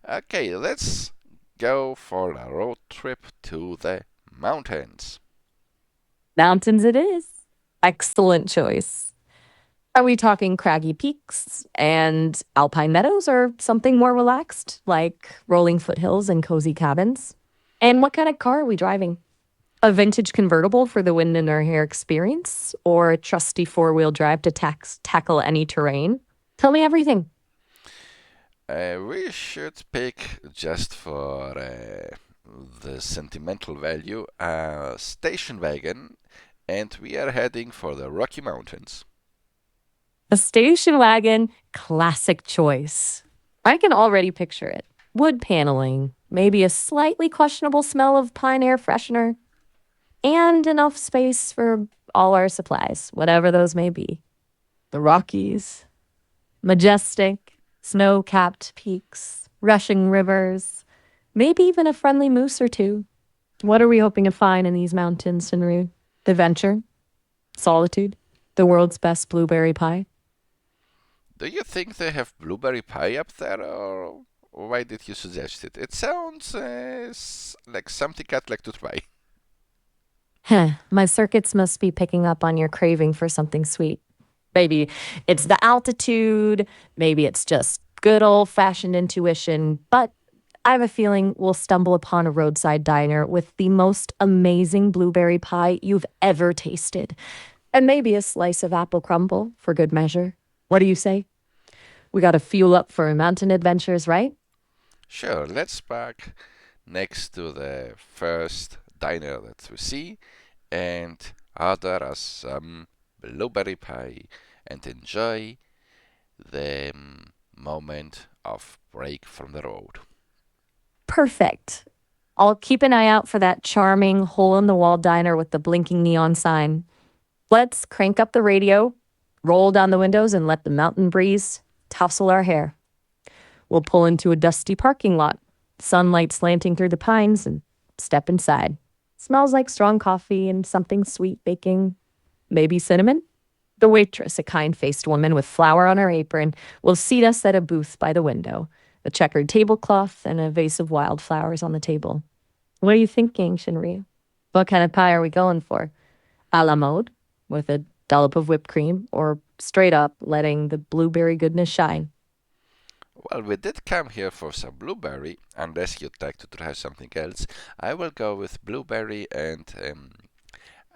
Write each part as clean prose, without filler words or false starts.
Okay, let's go for a road trip to the mountains. Mountains it is. Excellent choice. Are we talking craggy peaks and alpine meadows or something more relaxed, like rolling foothills and cozy cabins? And what kind of car are we driving? A vintage convertible for the wind in our hair experience, or a trusty four-wheel drive to tackle any terrain? Tell me everything. We should pick just for the sentimental value a station wagon, and we are heading for the Rocky Mountains. A station wagon, classic choice. I can already picture it. Wood paneling, maybe a slightly questionable smell of pine air freshener, and enough space for all our supplies, whatever those may be. The Rockies, majestic, snow capped peaks, rushing rivers, maybe even a friendly moose or two. What are we hoping to find in these mountains, Shinru? Adventure? Solitude? The world's best blueberry pie? Do you think they have blueberry pie up there, or why did you suggest it? It sounds like something I'd like to try. Huh, my circuits must be picking up on your craving for something sweet. Maybe it's the altitude, maybe it's just good old fashioned intuition, but I have a feeling we'll stumble upon a roadside diner with the most amazing blueberry pie you've ever tasted. And maybe a slice of apple crumble for good measure. What do you say? We got to fuel up for mountain adventures, right? Sure, let's park next to the first diner that we see and order us some blueberry pie and enjoy the moment of break from the road. Perfect. I'll keep an eye out for that charming hole in the wall diner with the blinking neon sign. Let's crank up the radio, roll down the windows, and let the mountain breeze tousle our hair. We'll pull into a dusty parking lot, sunlight slanting through the pines, and step inside. Smells like strong coffee and something sweet baking, maybe cinnamon. The waitress, a kind faced woman with flour on her apron, will seat us at a booth by the window, a checkered tablecloth and a vase of wildflowers on the table. What are you thinking, Shinri? What kind of pie are we going for? A la mode, with a dollop of whipped cream, or straight up letting the blueberry goodness shine? Well, we did come here for some blueberry. Unless you'd like to try something else, I will go with blueberry and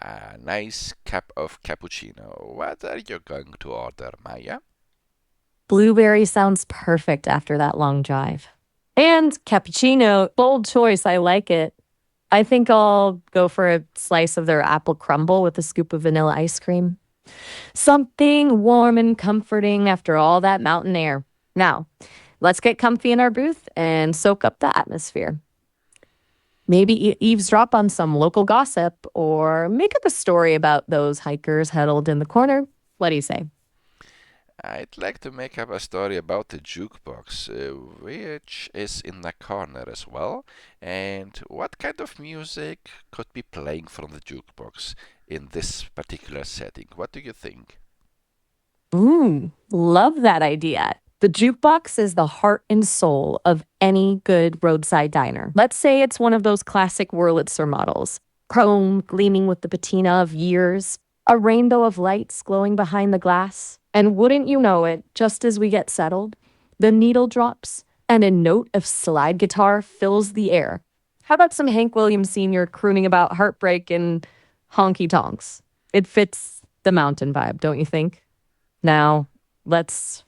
a nice cup of cappuccino. What are you going to order, Maya? Blueberry sounds perfect after that long drive. And cappuccino, bold choice. I like it. I think I'll go for a slice of their apple crumble with a scoop of vanilla ice cream. Something warm and comforting after all that mountain air. Now, let's get comfy in our booth and soak up the atmosphere. Maybe eavesdrop on some local gossip or make up a story about those hikers huddled in the corner. What do you say? I'd like to make up a story about the jukebox, which is in the corner as well, and what kind of music could be playing from the jukebox in this particular setting. What do you think? Love that idea. The jukebox is the heart and soul of any good roadside diner. Let's say it's one of those classic Wurlitzer models, chrome gleaming with the patina of years, a rainbow of lights glowing behind the glass. And wouldn't you know it, just as we get settled, the needle drops and a note of slide guitar fills the air. How about some Hank Williams Sr. crooning about heartbreak and honky tonks? It fits the mountain vibe, don't you think? Now, let's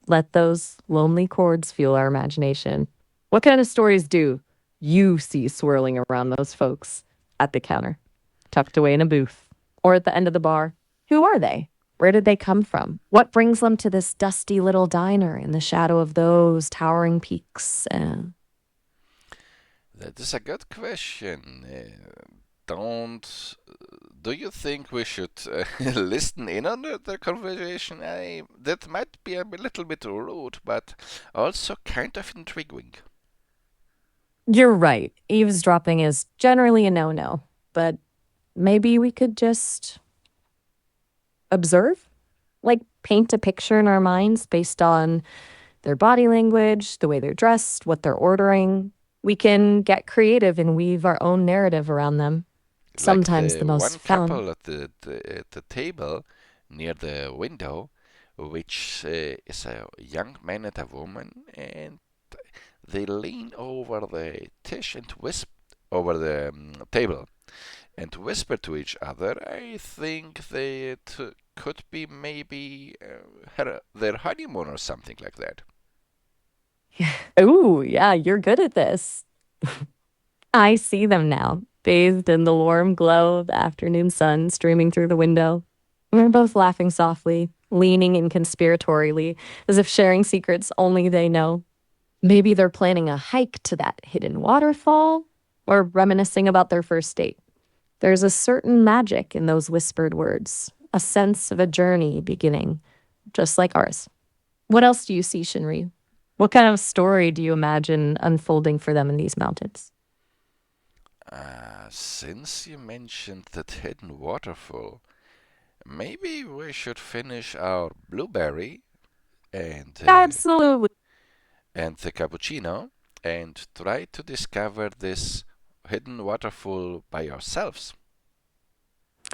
let those lonely chords fuel our imagination. What kind of stories do you see swirling around those folks at the counter, tucked away in a booth, or at the end of the bar? Who are they? Where did they come from? What brings them to this dusty little diner in the shadow of those towering peaks? That is a good question. Don't. Do you think we should listen in on the conversation? That might be a little bit rude, but also kind of intriguing. You're right. Eavesdropping is generally a no no, but maybe we could just observe? Like paint a picture in our minds based on Their body language, the way they're dressed, what they're ordering. We can get creative and weave our own narrative around them. Like Sometimes the the most one fun. couple at the table near the window, which is a young man and a woman, and they lean over the dish and whisper over the table and whisper to each other. I think they could be maybe their honeymoon or something like that. Ooh, yeah, you're good at this. I see them now, bathed in the warm glow of the afternoon sun streaming through the window. We're both laughing softly, leaning in conspiratorially, as if sharing secrets only they know. Maybe they're planning a hike to that hidden waterfall, or reminiscing about their first date. There's a certain magic in those whispered words, a sense of a journey beginning, just like ours. What else do you see, Shinri? What kind of story do you imagine unfolding for them in these mountains? Since you mentioned that hidden waterfall, maybe we should finish our blueberry and Absolutely. the cappuccino and try to discover this hidden waterfall by ourselves.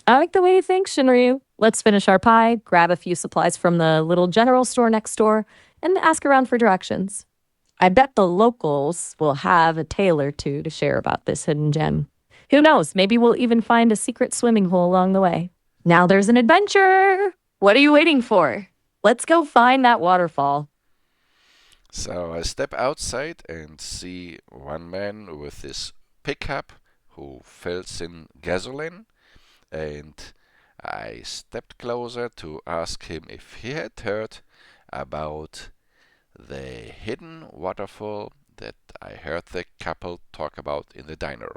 I like the way you think, Shinryu. Let's finish our pie, grab a few supplies from the little general store next door, and ask around for directions. I bet the locals will have a tale or two to share about this hidden gem. Who knows? Maybe we'll even find a secret swimming hole along the way. Now there's an adventure! What are you waiting for? Let's go find that waterfall. So I step outside and see one man with his pickup who fills in gasoline, and I stepped closer to ask him if he had heard about the hidden waterfall that I heard the couple talk about in the diner.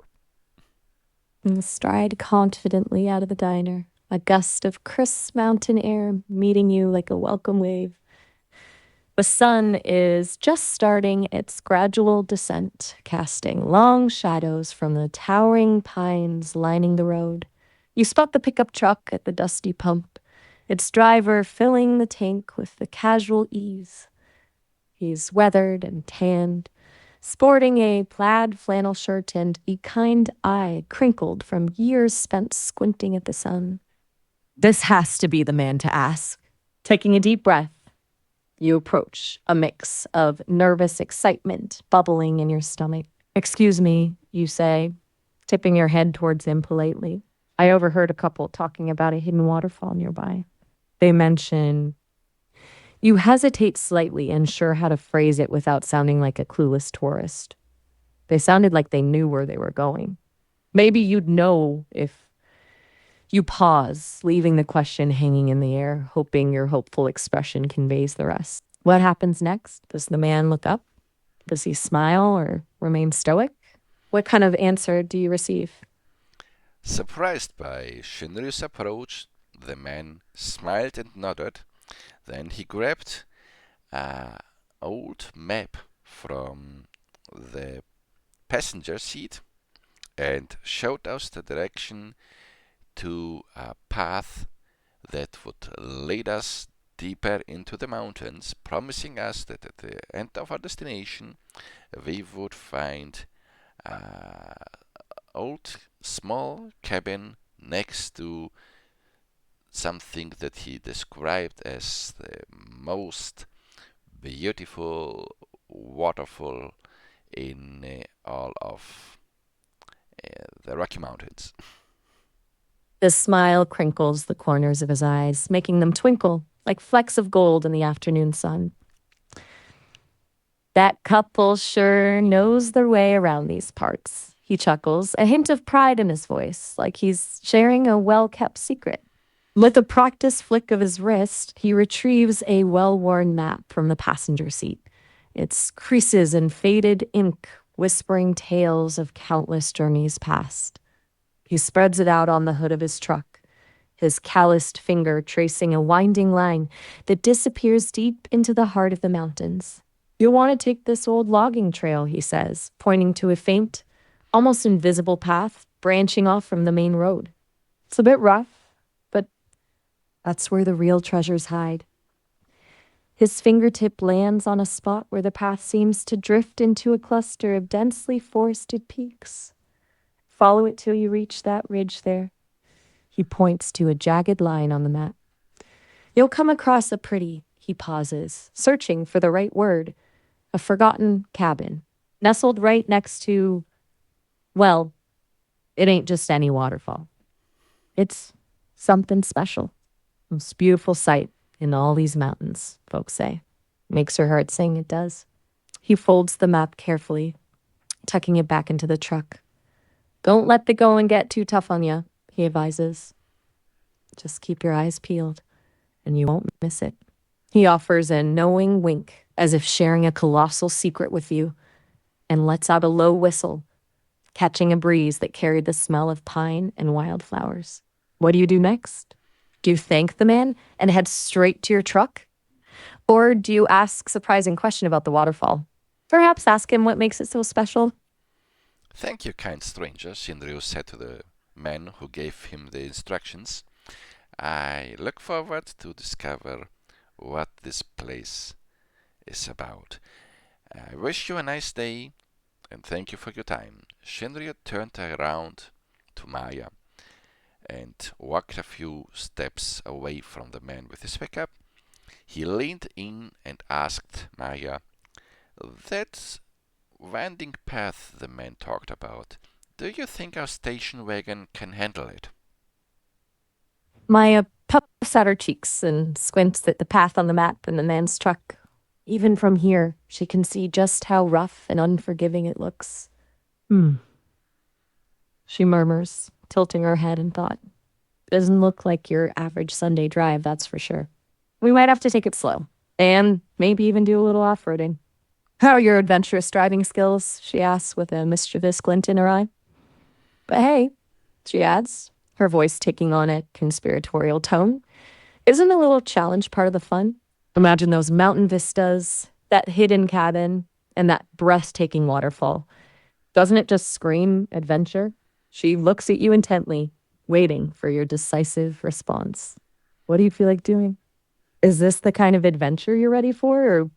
And stride confidently out of the diner, a gust of crisp mountain air meeting you like a welcome wave. The sun is just starting its gradual descent, casting long shadows from the towering pines lining the road. You spot the pickup truck at the dusty pump, its driver filling the tank with the casual ease. He's weathered and tanned, sporting a plaid flannel shirt and a kind eye crinkled from years spent squinting at the sun. This has to be the man to ask. Taking a deep breath, you approach, a mix of nervous excitement bubbling in your stomach. Excuse me, you say, tipping your head towards him politely. I overheard a couple talking about a hidden waterfall nearby. They mention you hesitate slightly, unsure how to phrase it without sounding like a clueless tourist. They sounded like they knew where they were going. Maybe you'd know if you pause, leaving the question hanging in the air, hoping your hopeful expression conveys the rest. What happens next? Does the man look up? Does he smile or remain stoic? What kind of answer do you receive? Surprised by Shinryu's approach, the man smiled and nodded. Then he grabbed an old map from the passenger seat and showed us the direction to a path that would lead us deeper into the mountains, promising us that at the end of our destination we would find an old small cabin next to something that he described as the most beautiful waterfall in all of the Rocky Mountains. The smile crinkles the corners of his eyes, making them twinkle like flecks of gold in the afternoon sun. That couple sure knows their way around these parts. He chuckles, a hint of pride in his voice, like he's sharing a well-kept secret. With a practiced flick of his wrist, he retrieves a well-worn map from the passenger seat. Its creases and faded ink whispering tales of countless journeys past. He spreads it out on the hood of his truck, his calloused finger tracing a winding line that disappears deep into the heart of the mountains. You'll want to take this old logging trail, he says, pointing to a faint, almost invisible path branching off from the main road. It's a bit rough, but that's where the real treasures hide. His fingertip lands on a spot where the path seems to drift into a cluster of densely forested peaks. Follow it till you reach that ridge there. He points to a jagged line on the map. You'll come across a pretty, he pauses, searching for the right word, a forgotten cabin, nestled right next to, well, it ain't just any waterfall. It's something special. Most beautiful sight in all these mountains, folks say. Makes her heart sing, it does. He folds the map carefully, tucking it back into the truck. Don't let the going get too tough on you, he advises. Just keep your eyes peeled, and you won't miss it. He offers a knowing wink, as if sharing a colossal secret with you, and lets out a low whistle, catching a breeze that carried the smell of pine and wildflowers. What do you do next? Do you thank the man and head straight to your truck? Or do you ask a surprising question about the waterfall? Perhaps ask him what makes it so special. Thank you, kind stranger, Shinryu said to the man who gave him the instructions. I look forward to discover what this place is about. I wish you a nice day and thank you for your time. Shinryu turned around to Maya and walked a few steps away from the man with his pickup. He leaned in and asked Maya, that winding path the man talked about, do you think our station wagon can handle it? Maya puffs out her cheeks and squints at the path on the map and the man's truck. Even from here, she can see just how rough and unforgiving it looks. She murmurs, tilting her head in thought. Doesn't look like your average Sunday drive, that's for sure. We might have to take it slow, and maybe even do a little off-roading. How are your adventurous driving skills? She asks with a mischievous glint in her eye. But hey, she adds, her voice taking on a conspiratorial tone, isn't a little challenge part of the fun? Imagine those mountain vistas, that hidden cabin, and that breathtaking waterfall. Doesn't it just scream adventure? She looks at you intently, waiting for your decisive response. What do you feel like doing? Is this the kind of adventure you're ready for, or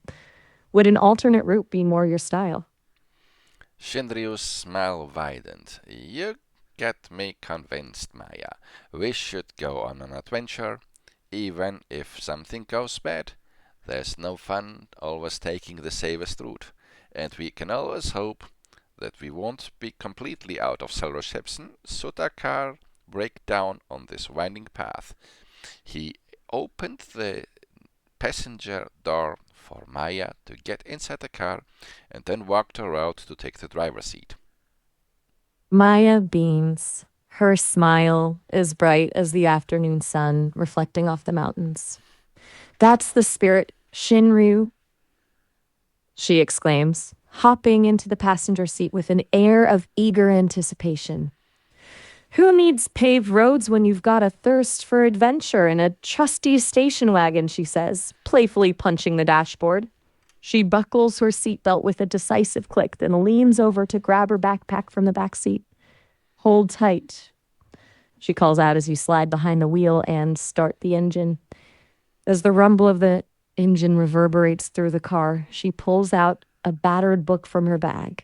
would an alternate route be more your style? Shinryu's smile widened. You get me convinced, Maya. We should go on an adventure, even if something goes bad. There's no fun always taking the safest route, and we can always hope that we won't be completely out of self-reception should our car break down on this winding path. He opened the passenger door for Maya to get inside the car and then walked her out to take the driver's seat. Maya beams. Her smile is bright as the afternoon sun reflecting off the mountains. That's the spirit, Shinryu, she exclaims, hopping into the passenger seat with an air of eager anticipation. Who needs paved roads when you've got a thirst for adventure and a trusty station wagon, she says, playfully punching the dashboard. She buckles her seatbelt with a decisive click, then leans over to grab her backpack from the back seat. Hold tight, she calls out as you slide behind the wheel and start the engine. As the rumble of the engine reverberates through the car, she pulls out a battered book from her bag,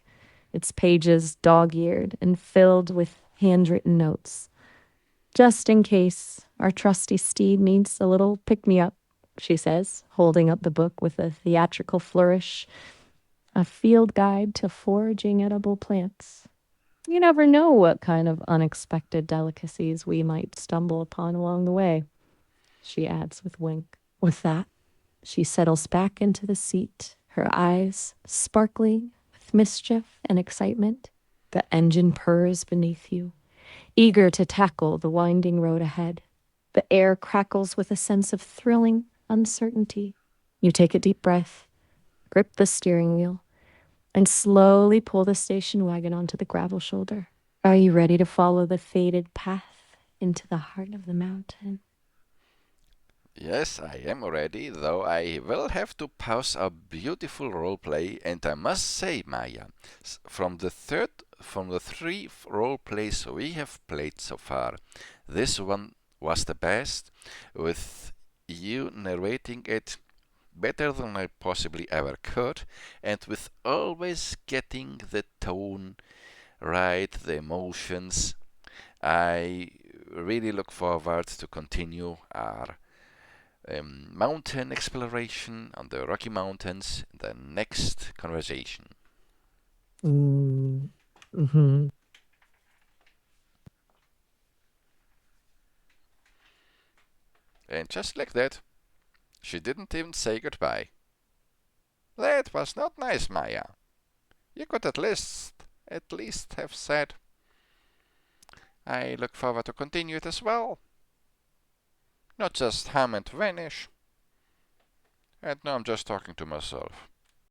its pages dog-eared and filled with handwritten notes. Just in case our trusty steed needs a little pick-me-up, she says, holding up the book with a theatrical flourish. A field guide to foraging edible plants. You never know what kind of unexpected delicacies we might stumble upon along the way, she adds with a wink. With that, she settles back into the seat, her eyes sparkling with mischief and excitement. The engine purrs beneath you, eager to tackle the winding road ahead. The air crackles with a sense of thrilling uncertainty. You take a deep breath, grip the steering wheel, and slowly pull the station wagon onto the gravel shoulder. Are you ready to follow the faded path into the heart of the mountain? Yes, I am ready, though I will have to pause our beautiful roleplay, and I must say, Maya, from the three roleplays we have played so far, this one was the best, with you narrating it better than I possibly ever could, and with always getting the tone right, the emotions. I really look forward to continue our mountain exploration on the Rocky Mountains in the next conversation. Mm. Mm-hmm. And just like that, she didn't even say goodbye. That was not nice, Maya. You could at least have said, I look forward to continue it as well. Not just hum and vanish. And now I'm just talking to myself.